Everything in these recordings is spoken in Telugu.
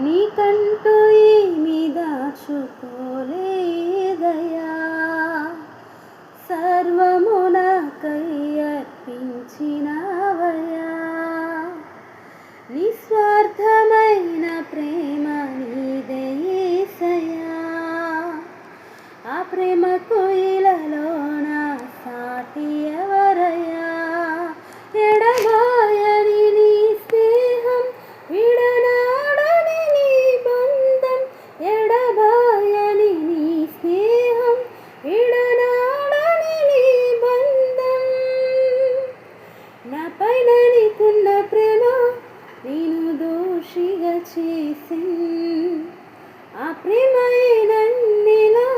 నీకంటూ ఏమి దాచుకోలేదయా, సర్వము నాకై అర్పించినవయా. నిస్వార్థమైన ప్రేమ నీదే యేసయ్యా, ఆ ప్రేమకు ఇలలోన సాటి ఎవరయ్యా. ఎడబాయని నీ స్నేహం, విడనాడని నీ బంధం, ఎడబాయని నీ స్నేహం, విడనాడని నీ బంధం. నాపైన నీకున్న ప్రేమ నేను దోషిగా చేసిన్, ఆ ప్రేమయే నన్నిలా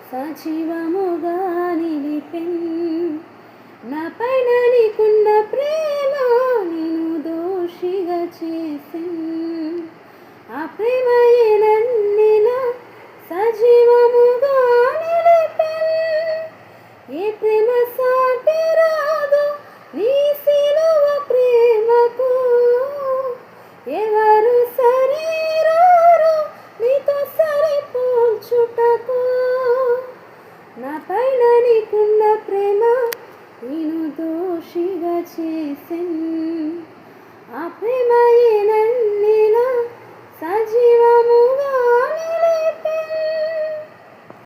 సజీవముగా నిలిపెన్. నాపైన నీకున్న ప్రేమ నేను దోషిగా చేసిన్, ఆ ప్రేమయే నన్నిలా సజీవముగా నిలిపెన్. ఏ ప్రేమ సాటి రాదు నీ సిలువ ప్రేమకు, ఎవరు సరిరారు నీతో సరిపోల్చుటకు. నాపైన నీకున్న ప్రేమ నేను దోషిగా చేసిన్, ఆ ప్రేమయే నన్నిలా సజీవ